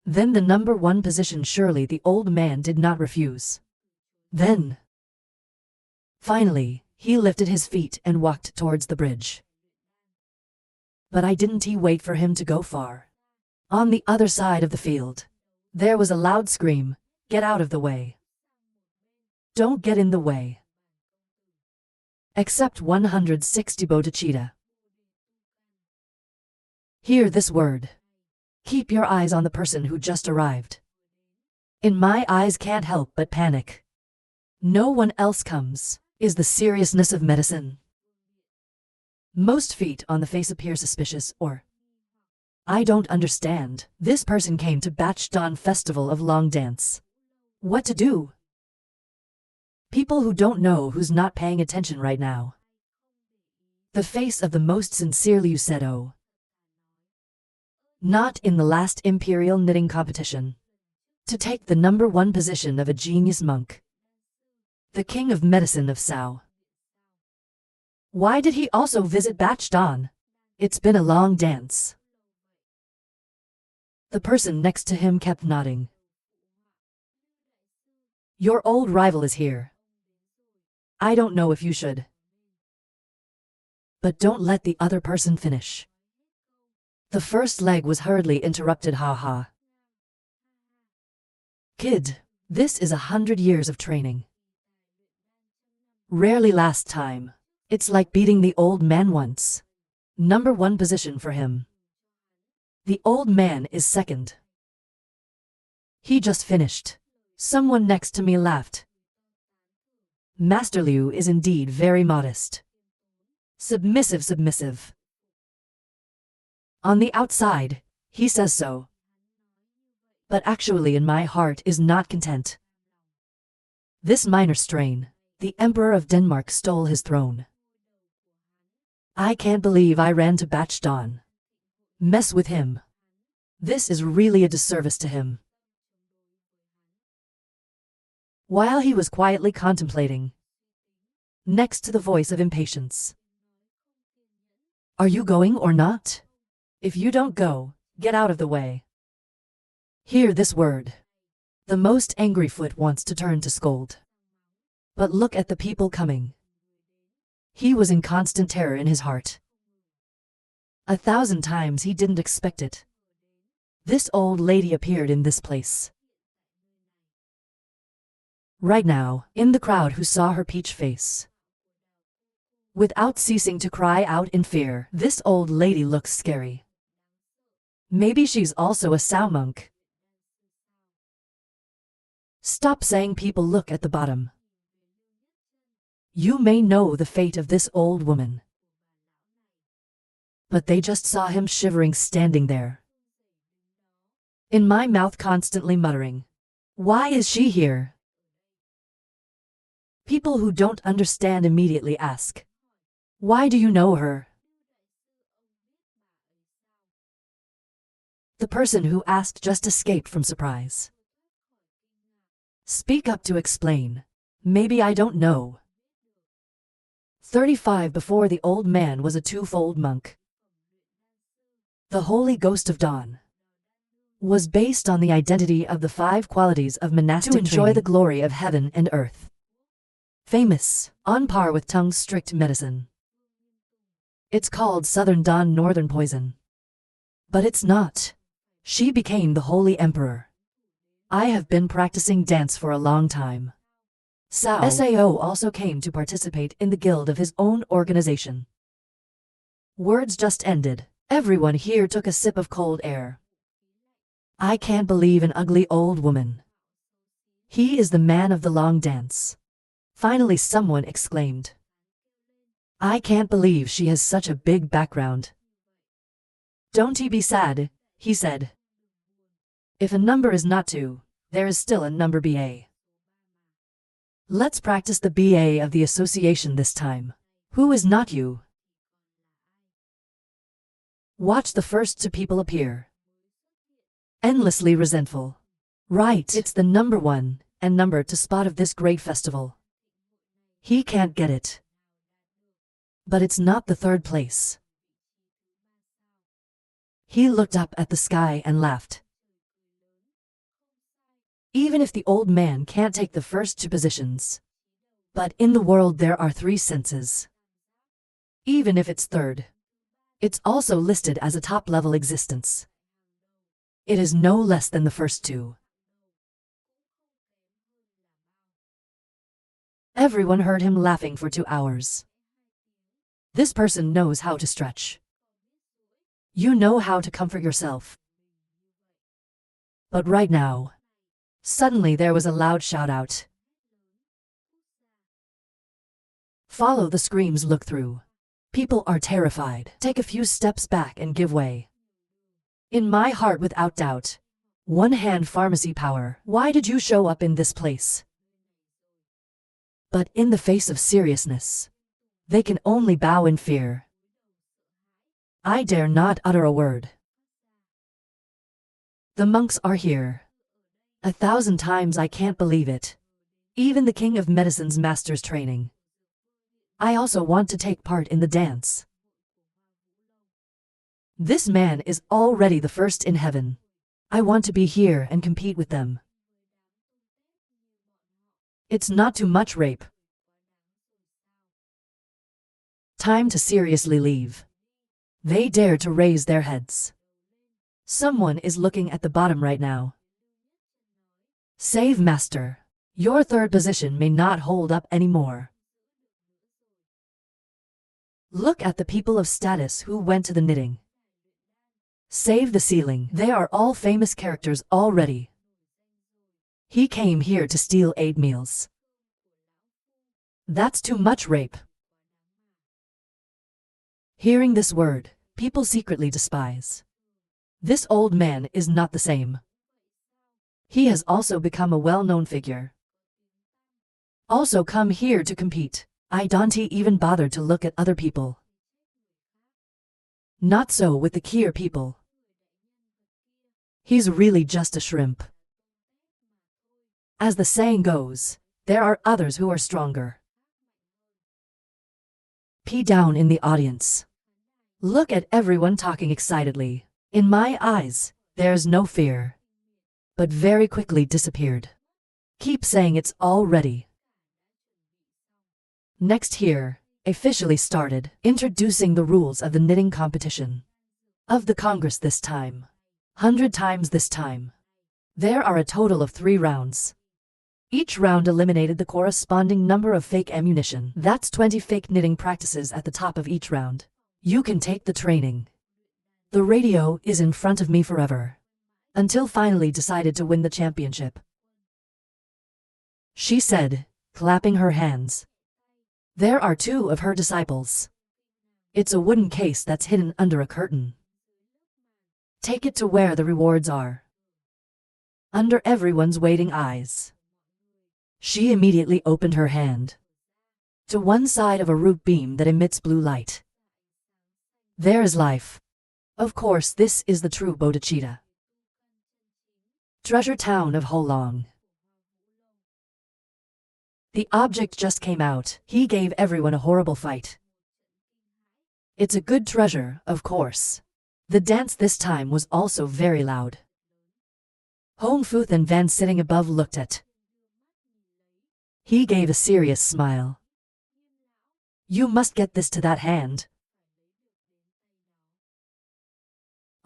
Then the number one position, surely the old man did not refuse. Then, finally, he lifted his feet and walked towards the bridge. But I didn't wait for him to go far. On the other side of the field, there was a loud scream, "Get out of the way! Don't get in the way!" Except 160 Bodhicitta. Hear this word. Keep your eyes on the person who just arrived. In my eyes can't help but panic. No one else comes. Is the seriousness of medicine. Most feet on the face appear suspicious, or I don't understand. This person came to Batch Dawn Festival of Long Dance. What to do? People who don't know who's not paying attention right now. The face of the most sincere Liu said, "Oh. Not in the last imperial knitting competition. To take the number one position of a genius monk. The king of medicine of Sao. Why did he also visit Batch Dawn? It's been a long dance." The person next to him kept nodding. "Your old rival is here. I don't know if you should. But don't let the other person finish." The first leg was hurriedly interrupted. "Ha ha. Kid, this is 100 years of training. Rarely last time. It's like beating the old man once. Number one position for him. The old man is second. He just finished." Someone next to me laughed. "Master Liu is indeed very modest. Submissive. On the outside, he says so. But actually in my heart is not content. This minor strain, the Emperor of Denmark stole his throne. I can't believe I ran to Batch Dawn. Mess with him. This is really a disservice to him." While he was quietly contemplating, next to the voice of impatience, "Are you going or not? If you don't go, get out of the way." Hear this word. The most angry foot wants to turn to scold. But look at the people coming. He was in constant terror in his heart. 1,000 times he didn't expect it. This old lady appeared in this place. Right now, in the crowd who saw her peach face. Without ceasing to cry out in fear, this old lady looks scary. Maybe she's also a Sao monk. Stop saying people look at the bottom. You may know the fate of this old woman. But they just saw him shivering standing there. In my mouth constantly muttering, "Why is she here?" People who don't understand immediately ask, "Why do you know her?" The person who asked just escaped from surprise. Speak up to explain. Maybe I don't know. 35 before the old man was a twofold monk. The Holy Ghost of Dawn was based on the identity of the 5 qualities of monastic to enjoy the glory of heaven and earth. Famous, on par with Tung's strict medicine. It's called Southern Dawn Northern Poison. But it's not. She became the Holy Emperor. I have been practicing dance for a long time. Sao also came to participate in the guild of his own organization. Words just ended. Everyone here took a sip of cold air. I can't believe an ugly old woman. He is the man of the long dance. Finally someone exclaimed. I can't believe she has such a big background. Don't be sad, he said. If a number is not 2, there is still a number BA. Let's practice the BA of the association this time. Who is not you? Watch the first 2 people appear. Endlessly resentful. Right, it's the number 1 and number 2 spot of this great festival. He can't get it. But it's not the 3rd place. He looked up at the sky and laughed. Even if the old man can't take the first two positions. But in the world there are 3 senses. Even if it's third, it's also listed as a top-level existence. It is no less than the first 2. Everyone heard him laughing for 2 hours. This person knows how to stretch. You know how to comfort yourself. But right now, suddenly there was a loud shout-out. Follow the screams, look through. People are terrified. Take a few steps back and give way. In my heart, without doubt. One hand pharmacy power. Why did you show up in this place? But in the face of seriousness, they can only bow in fear. I dare not utter a word. The monks are here. 1,000 times I can't believe it. Even the king of medicine's master's training. I also want to take part in the dance. This man is already the first in heaven. I want to be here and compete with them. It's not too much rape. Time to seriously leave. They dare to raise their heads. Someone is looking at the bottom right now. Save master. Your third position may not hold up anymore. Look at the people of status who went to the knitting. Save the ceiling. They are all famous characters already. He came here to steal 8 meals. That's too much rape. Hearing this word, people secretly despise. This old man is not the same. He has also become a well-known figure. Also come here to compete. I don't even bother to look at other people. Not so with the Kier people. He's really just a shrimp. As the saying goes, there are others who are stronger. P down in the audience. Look at everyone talking excitedly. In my eyes, there's no fear. But very quickly disappeared. Keep saying it's all ready. Next here, officially started, introducing the rules of the knitting competition. Of the Congress this time. 100 times this time. There are a total of 3 rounds. Each round eliminated the corresponding number of fake ammunition. That's 20 fake knitting practices at the top of each round. You can take the training. The radio is in front of me forever. Until finally decided to win the championship. She said, clapping her hands. There are 2 of her disciples. It's a wooden case that's hidden under a curtain. Take it to where the rewards are. Under everyone's waiting eyes. She immediately opened her hand. To one side of a root beam that emits blue light. There is life. Of course, this is the true bodhicitta. Treasure town of Holong. The object just came out. He gave everyone a horrible fight. It's a good treasure, of course. The dance this time was also very loud. Hong Futh and Van sitting above looked at. He gave a serious smile. You must get this to that hand.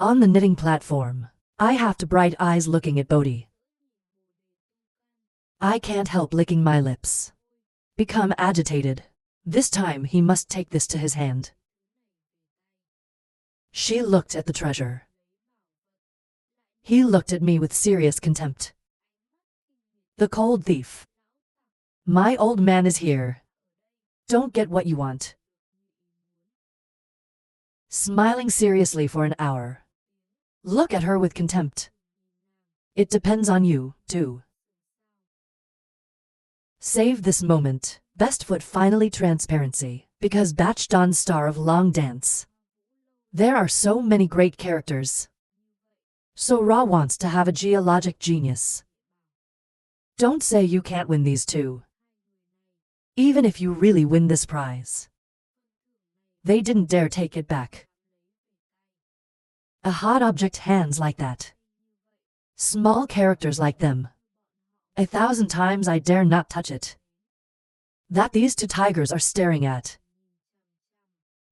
On the knitting platform, I have to bright eyes looking at Bodhi. I can't help licking my lips. Become agitated. This time he must take this to his hand. She looked at the treasure. He looked at me with serious contempt. The cold thief. My old man is here. Don't get what you want. Smiling seriously for an hour. Look at her with contempt. It depends on you, too. Save this moment. Best foot finally transparency. Because Batch Don's star of long dance. There are so many great characters. So Ra wants to have a geologic genius. Don't say you can't win these 2. Even if you really win this prize. They didn't dare take it back. A hot object hands like that. Small characters like them. 1,000 times I dare not touch it. That these two tigers are staring at.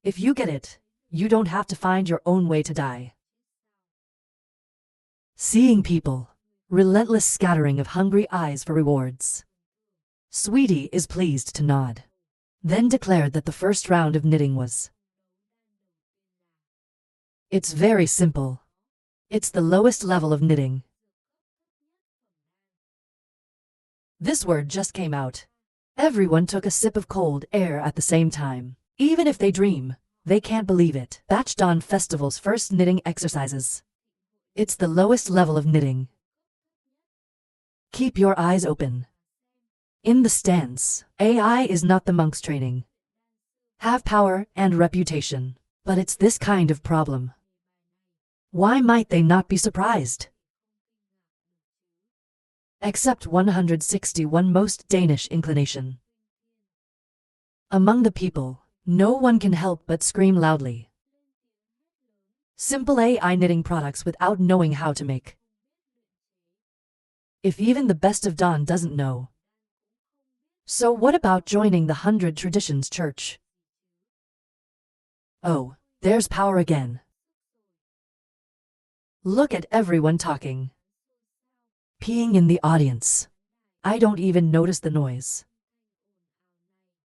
If you get it, you don't have to find your own way to die. Seeing people. Relentless scattering of hungry eyes for rewards. Sweetie is pleased to nod. Then declared that the first round of knitting was. It's very simple. It's the lowest level of knitting. This word just came out. Everyone took a sip of cold air at the same time. Even if they dream, they can't believe it. Batch Dawn Festival's first knitting exercises. It's the lowest level of knitting. Keep your eyes open. In the stance, AI is not the monk's training. Have power and reputation, but it's this kind of problem. Why might they not be surprised? Except 161 most Danish inclination. Among the people, no one can help but scream loudly. Simple AI knitting products without knowing how to make. If even the best of Dawn doesn't know. So what about joining the 100 Traditions Church? Oh, there's power again. Look at everyone talking. Peeing in the audience. I don't even notice the noise.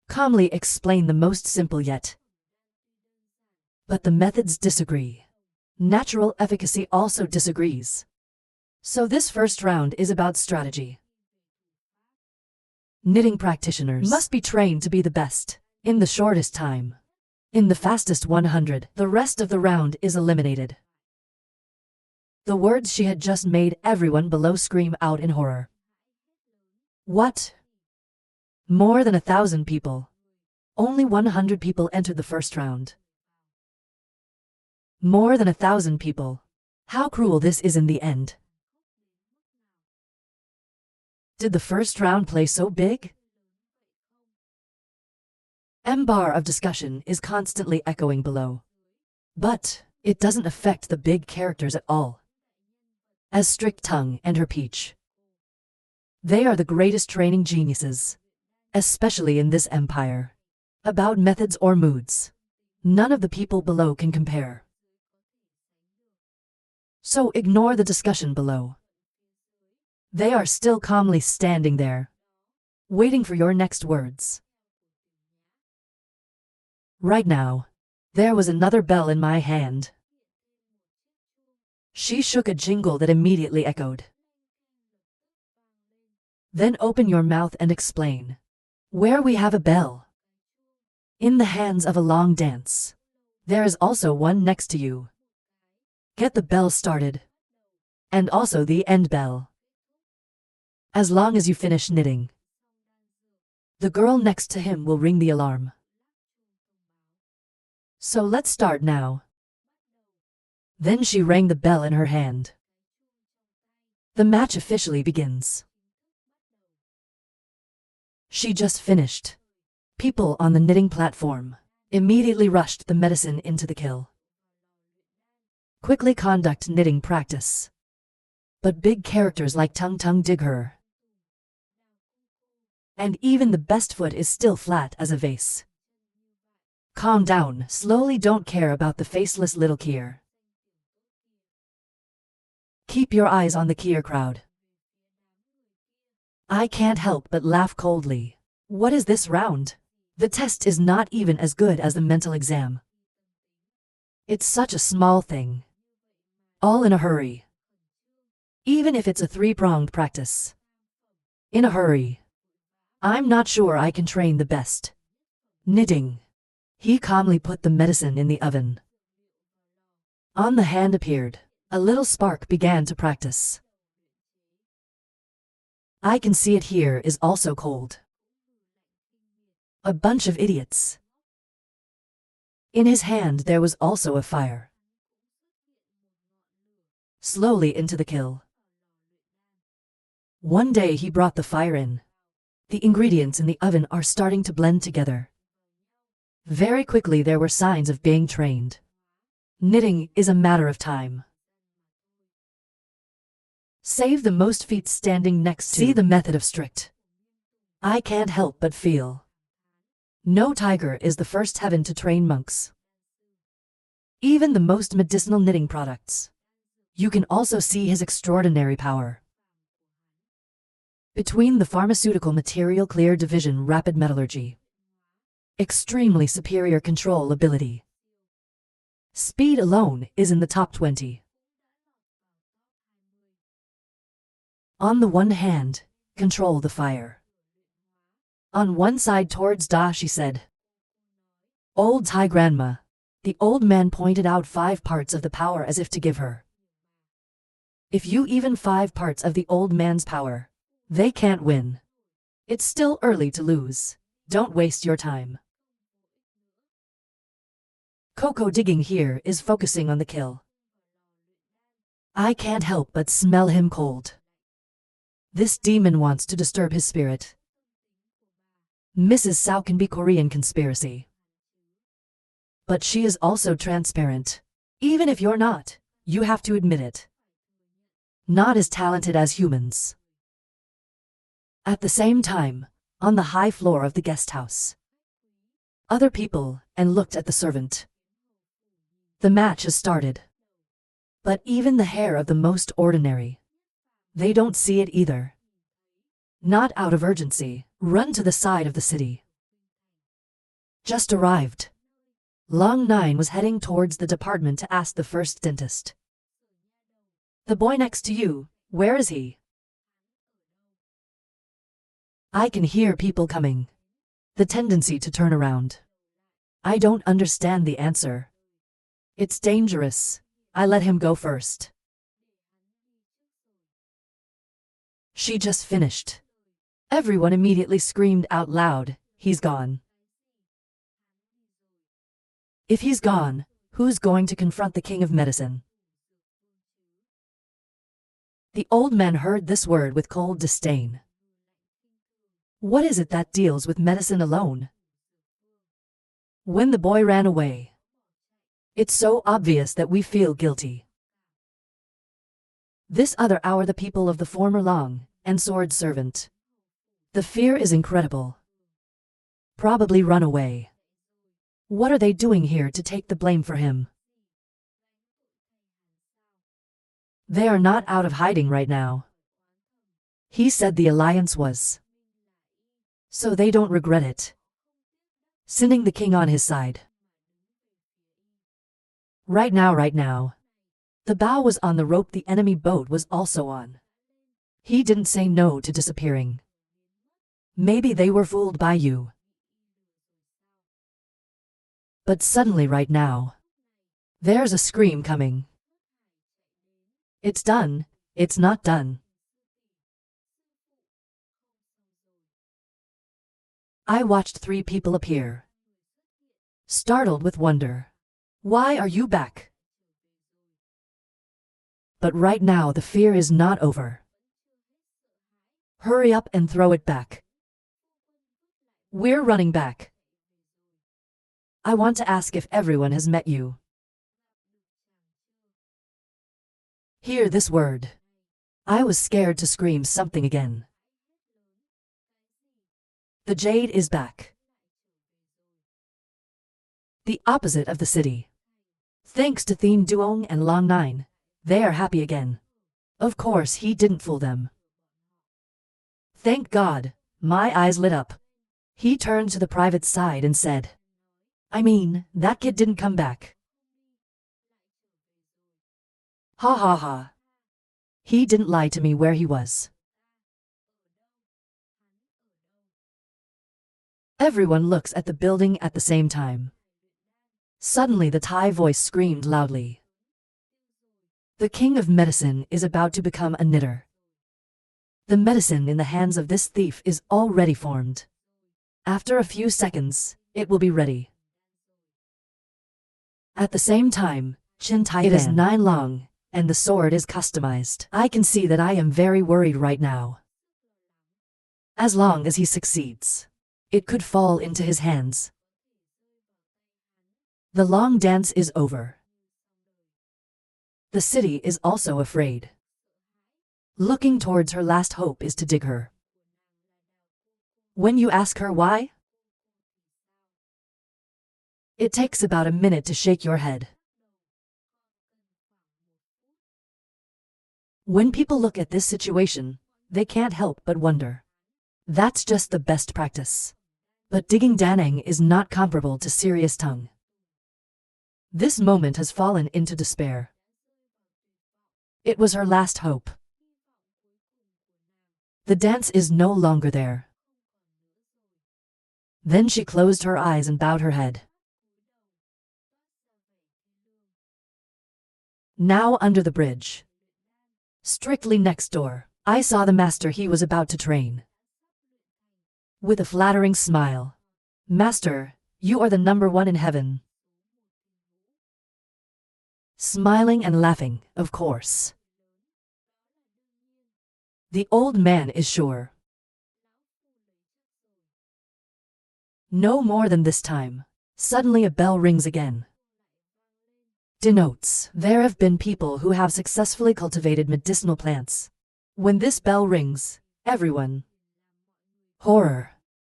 Calmly explain the most simple yet. But the methods disagree. Natural efficacy also disagrees. So this first round is about strategy. Knitting practitioners must be trained to be the best, in the shortest time. In the fastest 100, the rest of the round is eliminated. The words she had just made everyone below scream out in horror. What? More than 1,000 people. Only 100 people entered the first round. More than 1,000 people. How cruel this is in the end. Did the first round play so big? M-bar of discussion is constantly echoing below. But it doesn't affect the big characters at all. As Strict Tongue and her peach. They are the greatest training geniuses. Especially in this empire. About methods or moods. None of the people below can compare. So ignore the discussion below. They are still calmly standing there, waiting for your next words. Right now, there was another bell in my hand. She shook a jingle that immediately echoed. Then open your mouth and explain. Where we have a bell. In the hands of a long dance. There is also one next to you. Get the bell started. And also the end bell. As long as you finish knitting. The girl next to him will ring the alarm. So let's start now. Then she rang the bell in her hand. The match officially begins. She just finished. People on the knitting platform immediately rushed the medicine into the kill. Quickly conduct knitting practice. But big characters like Tung Tung dig her. And even the best foot is still flat as a vase. Calm down, slowly, don't care about the faceless little Kier. Keep your eyes on the Kier crowd. I can't help but laugh coldly. What is this round? The test is not even as good as the mental exam. It's such a small thing. All in a hurry. Even if it's a three-pronged practice. In a hurry. I'm not sure I can train the best. Knitting. He calmly put the medicine in the oven. On the hand appeared. A little spark began to practice. I can see it here is also cold. A bunch of idiots. In his hand there was also a fire. Slowly into the kill. One day he brought the fire in. The ingredients in the oven are starting to blend together. Very quickly there were signs of being trained. Knitting is a matter of time. Save the most feet standing next to. See the method of strict. I can't help but feel. No tiger is the first heaven to train monks. Even the most medicinal knitting products. You can also see his extraordinary power. Between the pharmaceutical material clear division rapid metallurgy. Extremely superior control ability. Speed alone is in the top 20. On the one hand, control the fire. On one side towards Da she said. Old Thai grandma. The old man pointed out 5 parts of the power as if to give her. If you even 5 parts of the old man's power, they can't win. It's still early to lose. Don't waste your time. Cocoa digging here is focusing on the kill. I can't help but smell him cold. This demon wants to disturb his spirit. Mrs. Sao can be Korean conspiracy. But she is also transparent. Even if you're not, you have to admit it. Not as talented as humans. At the same time, on the high floor of the guest house. Other people, and looked at the servant. The match has started. But even the hair of the most ordinary. They don't see it either. Not out of urgency, run to the side of the city. Just arrived. Long Nine was heading towards the department to ask the first dentist. The boy next to you, where is he? I can hear people coming. The tendency to turn around. I don't understand the answer. It's dangerous. I let him go first. She just finished. Everyone immediately screamed out loud, he's gone. If he's gone, who's going to confront the king of medicine? The old man heard this word with cold disdain. What is it that deals with medicine alone? When the boy ran away. It's so obvious that we feel guilty. This other hour the people of the former Long and Sword Servant. The fear is incredible. Probably run away. What are they doing here to take the blame for him? They are not out of hiding right now. He said the alliance was. So they don't regret it. Sending the king on his side. Right now. The bow was on the rope the enemy boat was also on. He didn't say no to disappearing. Maybe they were fooled by you. But suddenly right now. There's a scream coming. It's done, it's not done. I watched 3 people appear. Startled with wonder. Why are you back? But right now the fear is not over. Hurry up and throw it back. We're running back. I want to ask if everyone has met you. Hear this word. I was scared to scream something again. The Jade is back. The opposite of the city. Thanks to Thien Duong and Long Nine, they are happy again. Of course he didn't fool them. Thank God, my eyes lit up. He turned to the private side and said, I mean, that kid didn't come back. Ha ha ha. He didn't lie to me where he was. Everyone looks at the building at the same time. Suddenly the Thai voice screamed loudly. The king of medicine is about to become a knitter. The medicine in the hands of this thief is already formed. After a few seconds, it will be ready. At the same time, Chin Tai it is 9 long, and the sword is customized. I can see that I am very worried right now. As long as he succeeds, it could fall into his hands. The long dance is over. The city is also afraid. looking towards her last hope is to dig her. When you ask her why, it takes about a minute to shake your head. When people look at this situation, they can't help but wonder. That's just the best practice. But digging Danang is not comparable to serious tongue. This moment has fallen into despair. It was her last hope. The dance is no longer there. Then she closed her eyes and bowed her head. Now under the bridge, strictly next door, I saw the master he was about to train. With a flattering smile, "Master, you are the number one in heaven." Smiling and laughing, of course. The old man is sure. No more than this time. Suddenly a bell rings again. Denotes there have been people who have successfully cultivated medicinal plants. When this bell rings, everyone. Horror.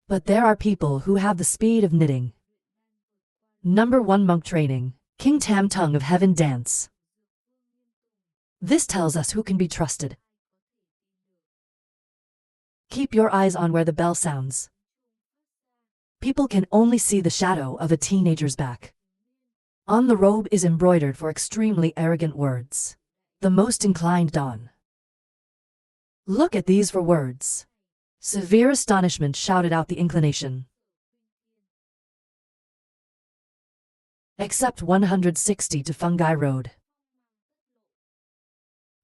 But there are people who have the speed of knitting. Number 1 monk training, King Tam Tongue of Heaven dance. This tells us who can be trusted. Keep your eyes on where the bell sounds. People can only see the shadow of a teenager's back. On the robe is embroidered for extremely arrogant words. The most inclined Don. Look at these for words. Severe astonishment shouted out the inclination. Except 160 to Fungi Road.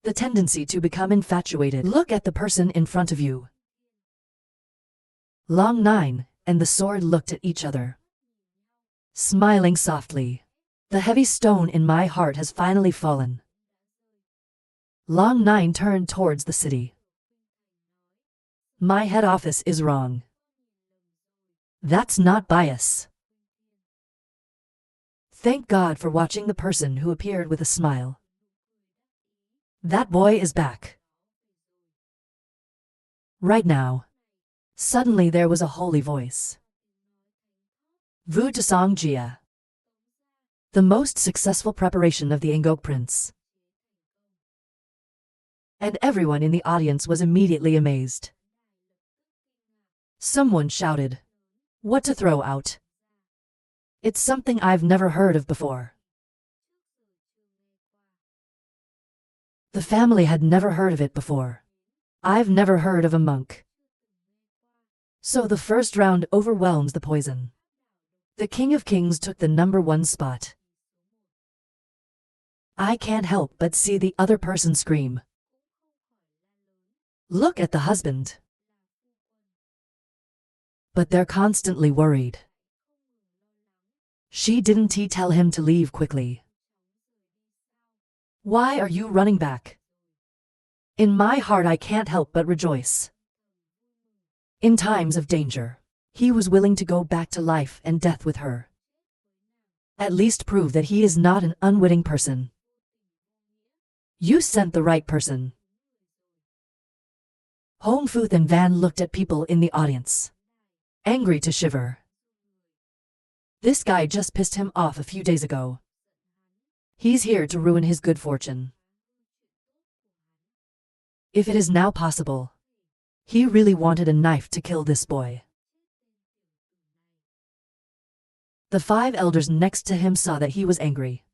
The tendency to become infatuated. Look at the person in front of you. Long Nine and the sword looked at each other, smiling softly. The heavy stone in my heart has finally fallen. Long Nine turned towards the city. My head office is wrong. That's not bias. Thank God for watching the person who appeared with a smile. That boy is back. Right now. Suddenly there was a holy voice. Vu Tasong Jia. The most successful preparation of the Angok Prince. And everyone in the audience was immediately amazed. Someone shouted, "What to throw out? It's something I've never heard of before." The family had never heard of it before. I've never heard of a monk. So the first round overwhelms the poison. The King of Kings took the number 1 spot. I can't help but see the other person scream. Look at the husband. But they're constantly worried. Didn't he tell him to leave quickly? Why are you running back? In my heart I can't help but rejoice. In times of danger, he was willing to go back to life and death with her. At least prove that he is not an unwitting person. You sent the right person. Hong Futh and Van looked at people in the audience, angry to shiver. This guy just pissed him off a few days ago. He's here to ruin his good fortune. If it is now possible, he really wanted a knife to kill this boy. The 5 elders next to him saw that he was angry.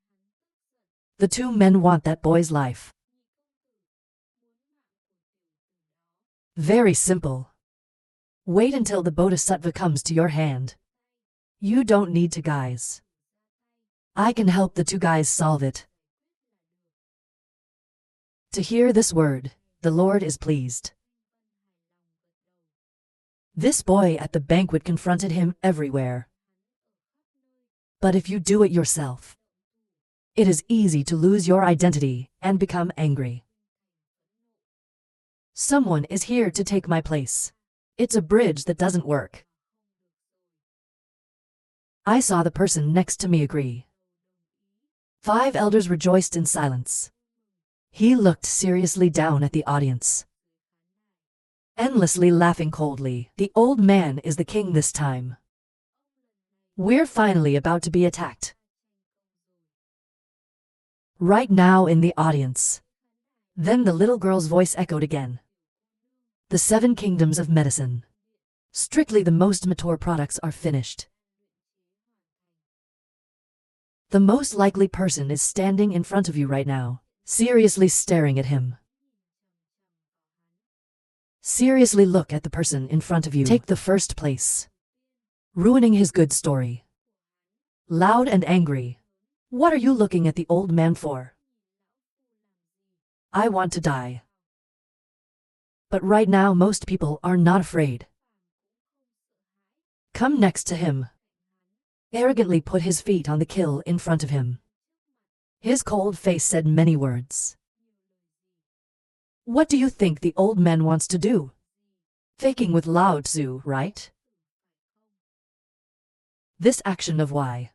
The 2 men want that boy's life. Very simple. Wait until the Bodhisattva comes to your hand. You don't need to, guys. I can help the 2 guys solve it. To hear this word, the Lord is pleased. This boy at the banquet confronted him everywhere. But if you do it yourself, it is easy to lose your identity and become angry. Someone is here to take my place. It's a bridge that doesn't work. I saw the person next to me agree. 5 elders rejoiced in silence. He looked seriously down at the audience, endlessly laughing coldly. The old man is the king this time. We're finally about to be attacked. Right now in the audience. Then the little girl's voice echoed again. The 7 kingdoms of medicine. Strictly the most mature products are finished. The most likely person is standing in front of you right now, seriously staring at him. Seriously look at the person in front of you. Take the first place. Ruining his good story. Loud and angry. What are you looking at the old man for? I want to die. But right now most people are not afraid. Come next to him. Arrogantly put his feet on the kill in front of him. His cold face said many words. What do you think the old man wants to do? Faking with Lao Tzu, right? This action of why?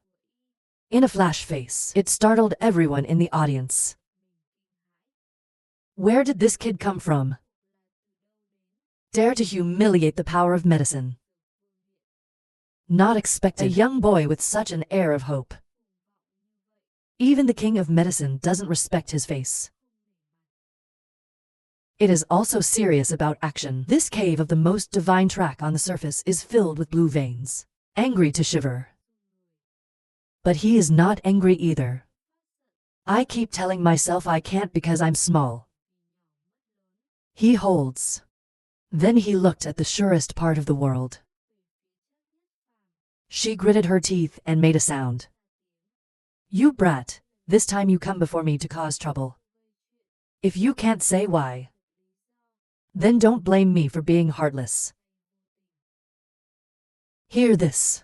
In a flash face, it startled everyone in the audience. Where did this kid come from? Dare to humiliate the power of medicine. Not expected. A young boy with such an air of hope. Even the king of medicine doesn't respect his face. It is also serious about action. This cave of the most divine track on the surface is filled with blue veins. Angry to shiver. But he is not angry either. I keep telling myself I can't because I'm small. He holds. Then he looked at the surest part of the world. She gritted her teeth and made a sound. You brat, this time you come before me to cause trouble. If you can't say why, then don't blame me for being heartless. Hear this.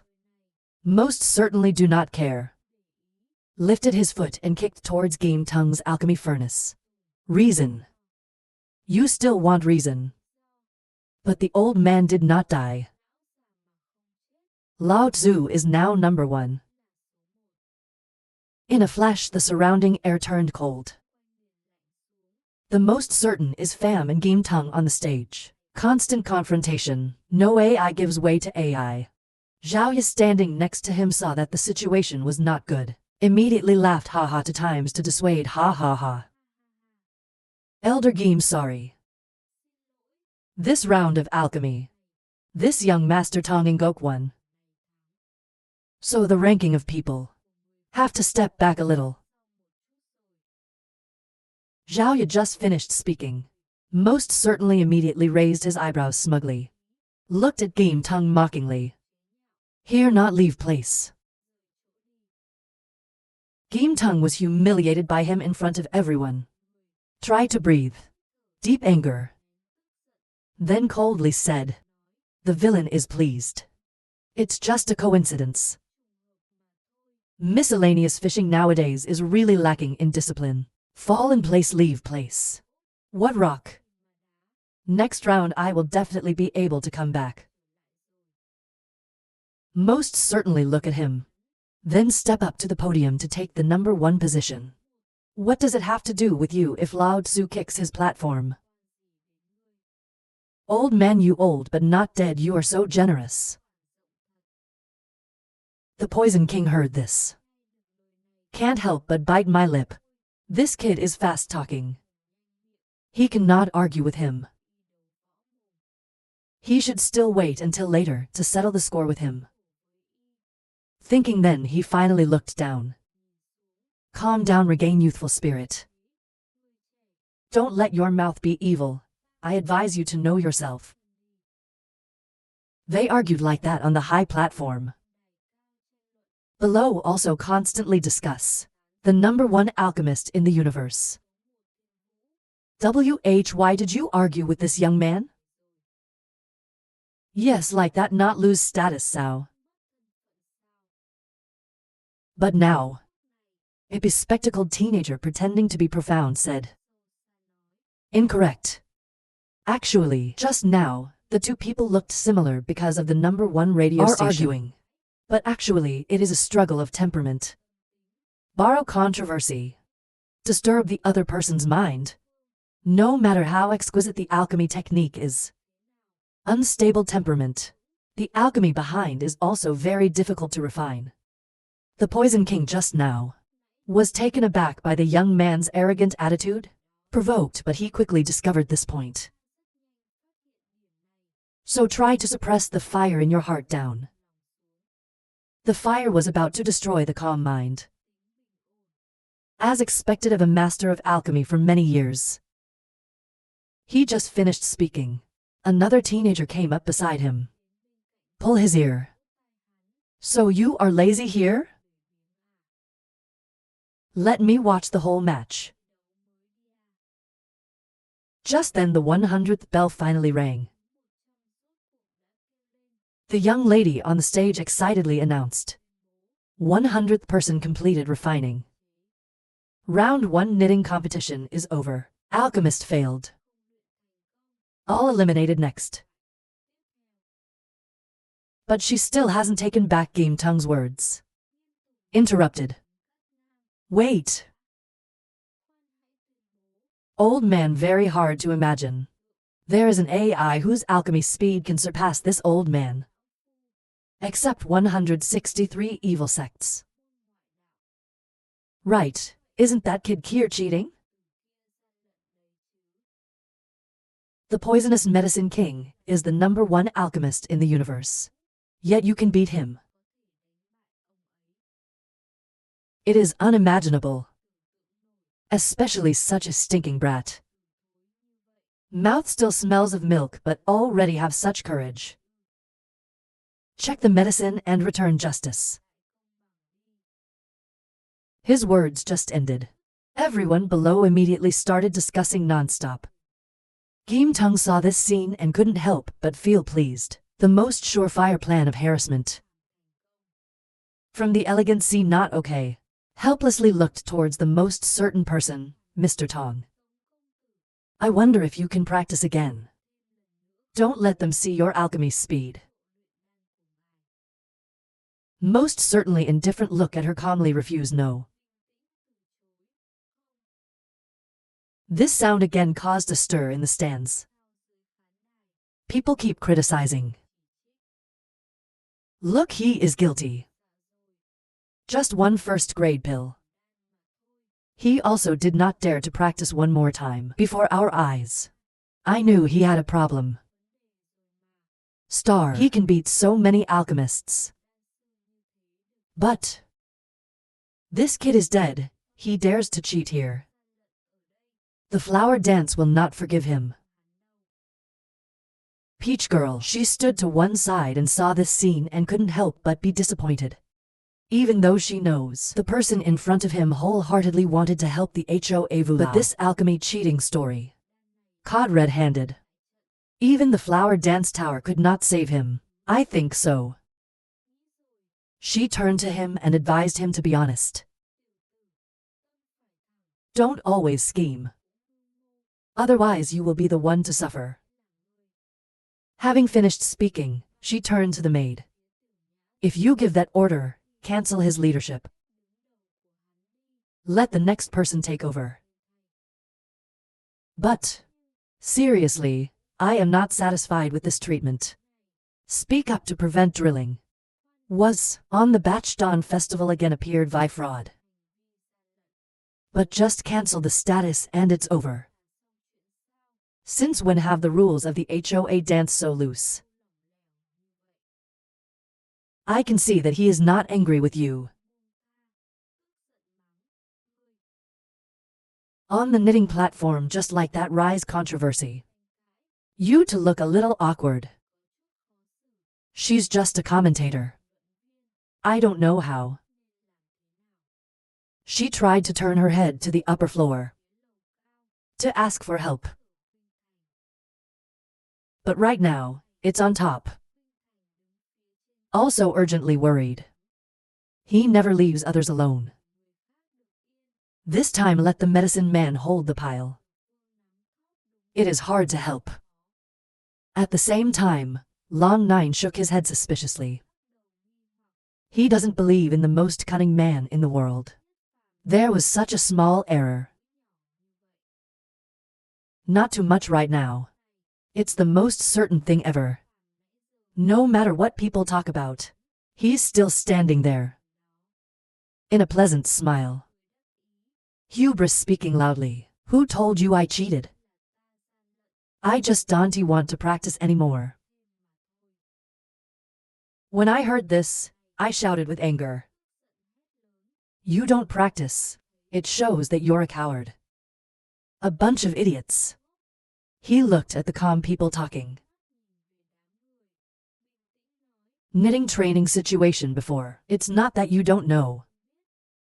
Most certainly do not care. Lifted his foot and kicked towards Game Tongue's alchemy furnace. Reason. You still want reason. But the old man did not die. Lao Tzu is now number 1. In a flash the surrounding air turned cold. The most certain is Pham and Game Tongue on the stage. Constant confrontation. No AI gives way to AI. Zhao Ye standing next to him saw that the situation was not good. Immediately laughed ha ha 2 times to dissuade ha ha ha. Elder Game sorry. This round of alchemy. This young master Tong Ngok won. So the ranking of people have to step back a little. Zhao Ye just finished speaking. Most certainly immediately raised his eyebrows smugly. Looked at Game Tongue mockingly. Here not leave place. Game Tongue was humiliated by him in front of everyone. Try to breathe. Deep anger. Then coldly said. The villain is pleased. It's just a coincidence. Miscellaneous fishing nowadays is really lacking in discipline. Fall in place, leave place. What rock? Next round I will definitely be able to come back. Most certainly look at him. Then step up to the podium to take the number 1 position. What does it have to do with you if Lao Tzu kicks his platform? Old man, you old but not dead, you are so generous. The Poison King heard this. Can't help but bite my lip. This kid is fast talking. He cannot argue with him. He should still wait until later to settle the score with him. Thinking then he finally looked down. Calm down, regain youthful spirit. Don't let your mouth be evil. I advise you to know yourself. They argued like that on the high platform. Below also constantly discuss the number 1 alchemist in the universe. Why did you argue with this young man? Yes, like that, not lose status, Sao. But now, a bespectacled teenager pretending to be profound said. Incorrect. Actually, just now, the 2 people looked similar because of the number 1 radio station. Arguing. But actually, it is a struggle of temperament. Borrow controversy. disturb the other person's mind, no matter how exquisite the alchemy technique is. Unstable temperament. The alchemy behind is also very difficult to refine. The Poison King just now was taken aback by the young man's arrogant attitude, provoked, but he quickly discovered this point. So try to suppress the fire in your heart down. The fire was about to destroy the calm mind. As expected of a master of alchemy for many years. He just finished speaking. Another teenager came up beside him. Pull his ear. So you are lazy here? Let me watch the whole match. Just then the 100th bell finally rang. The young lady on the stage excitedly announced. 100th person completed refining. Round 1 knitting competition is over. Alchemist failed. All eliminated next. But she still hasn't taken back Game Tongue's words. Interrupted. Wait. Old man, very hard to imagine. There is an AI whose alchemy speed can surpass this old man. Except 163 evil sects. Right, isn't that kid here cheating? The Poisonous Medicine King is the #1 alchemist in the universe. Yet you can beat him. It is unimaginable. Especially such a stinking brat. Mouth still smells of milk but already have such courage. Check the medicine and return justice. His words just ended. Everyone below immediately started discussing nonstop. Game Tongue saw this scene and couldn't help but feel pleased. The most surefire plan of harassment. From the elegant C not okay, helplessly looked towards the most certain person, Mr. Tong. I wonder if you can practice again. Don't let them see your alchemy speed. Most certainly indifferent look at her calmly refused no. This sound again caused a stir in the stands. People keep criticizing. Look, he is guilty. Just one first-grade pill. He also did not dare to practice one more time before our eyes. I knew he had a problem. Star, he can beat so many alchemists. But this kid is dead, he dares to cheat here. The flower dance will not forgive him. Peach Girl, she stood to one side and saw this scene and couldn't help but be disappointed. Even though she knows the person in front of him wholeheartedly wanted to help the HOA Vu, but this alchemy cheating story caught red-handed. Even the flower dance tower could not save him. I think so. She turned to him and advised him to be honest. Don't always scheme. Otherwise you will be the one to suffer. Having finished speaking, she turned to the maid. If you give that order, cancel his leadership. Let the next person take over. But, seriously, I am not satisfied with this treatment. Speak up to prevent drilling. On the Batch Dawn Festival again appeared Vi fraud. But just cancel the status and it's over. Since when have the rules of the HOA dance so loose? I can see that he is not angry with you. On the knitting platform, just like that rise controversy. You to look a little awkward. She's just a commentator. I don't know how. She tried to turn her head to the upper floor to ask for help. But right now, it's on top. Also urgently worried. He never leaves others alone. This time let the medicine man hold the pile. It is hard to help. At the same time, Long Nine shook his head suspiciously. He doesn't believe in the most cunning man in the world. There was such a small error. Not too much right now. It's the most certain thing ever. No matter what people talk about, he's still standing there. In a pleasant smile. Hubris speaking loudly. Who told you I cheated? I just don't want to practice anymore. When I heard this, I shouted with anger. You don't practice. It shows that you're a coward. A bunch of idiots. He looked at the calm people talking. Knitting training situation before. It's not that you don't know.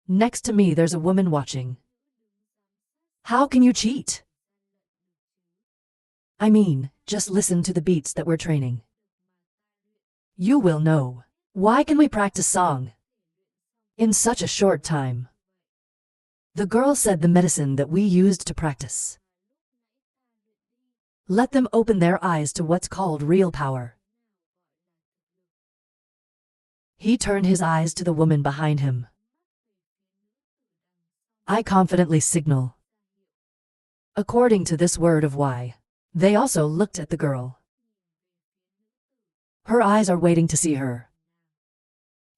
Next to me there's a woman watching. How can you cheat? I mean, just listen to the beats that we're training. You will know. Why can we practice song in such a short time? The girl said the medicine that we used to practice. Let them open their eyes to what's called real power. He turned his eyes to the woman behind him. I confidently signal. According to this word of why, they also looked at the girl. Her eyes are waiting to see her.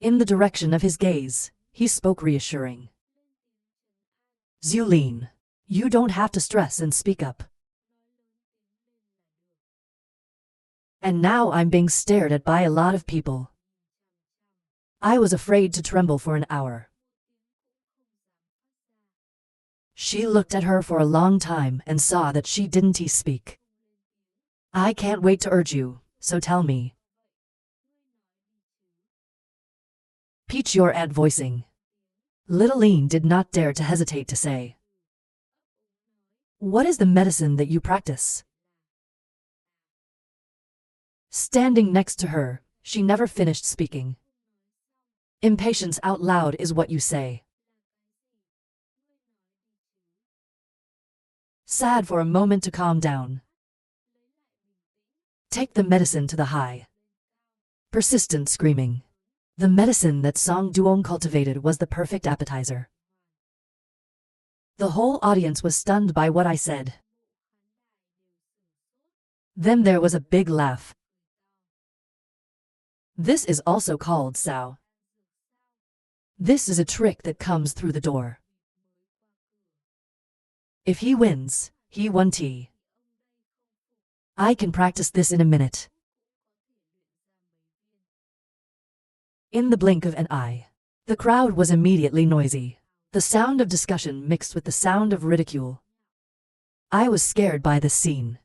In the direction of his gaze, he spoke reassuring. Zulene, you don't have to stress and speak up. And now I'm being stared at by a lot of people. I was afraid to tremble for an hour. She looked at her for a long time and saw that she didn't speak. I can't wait to urge you, so tell me. Peach your ad voicing. Littleine did not dare to hesitate to say. What is the medicine that you practice? Standing next to her, she never finished speaking. Impatience out loud is what you say. Sad for a moment to calm down. Take the medicine to the high. Persistent screaming. The medicine that Song Duong cultivated was the perfect appetizer. The whole audience was stunned by what I said. Then there was a big laugh. This is also called Sao. This is a trick that comes through the door. If he wins, he won tea. I can practice this in a minute. In the blink of an eye, the crowd was immediately noisy. The sound of discussion mixed with the sound of ridicule. I was scared by this scene.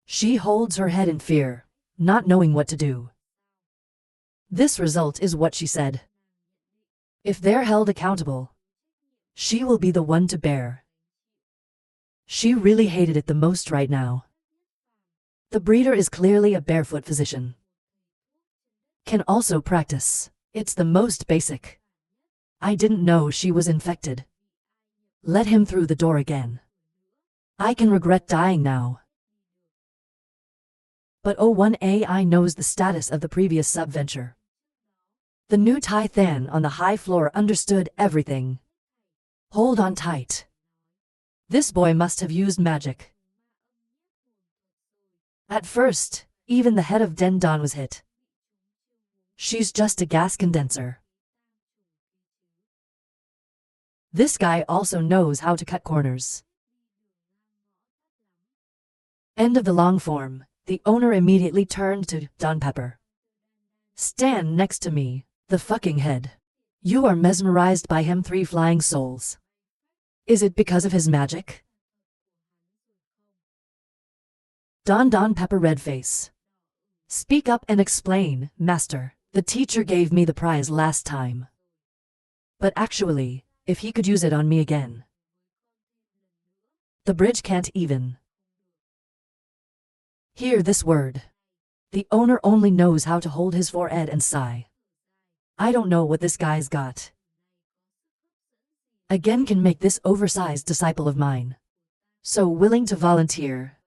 She holds her head in fear, not knowing what to do. This result is what she said. If they're held accountable, she will be the one to bear. She really hated it the most right now. The breeder is clearly a barefoot physician. Can also practice. It's the most basic. I didn't know she was infected. Let him through the door again. I can regret dying now. But O1AI knows the status of the previous subventure. The new Tai Than on the high floor understood everything. Hold on tight. This boy must have used magic. At first, even the head of Den Don was hit. She's just a gas condenser. This guy also knows how to cut corners. End of the long form. The owner immediately turned to Don Pepper. Stand next to me, the fucking head. You are mesmerized by him, 3 flying souls. Is it because of his magic? Don Pepper red face. Speak up and explain, master. The teacher gave me the prize last time. But actually, if he could use it on me again. The bridge can't even hear this word. The owner only knows how to hold his forehead and sigh. I don't know what this guy's got. Again can make this oversized disciple of mine. So willing to volunteer.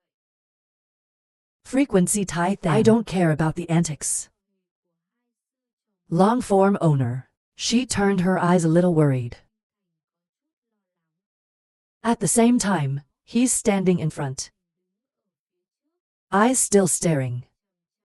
Frequency Tai Than. I don't care about the antics. Long form owner. She turned her eyes a little worried. At the same time, he's standing in front, eyes still staring.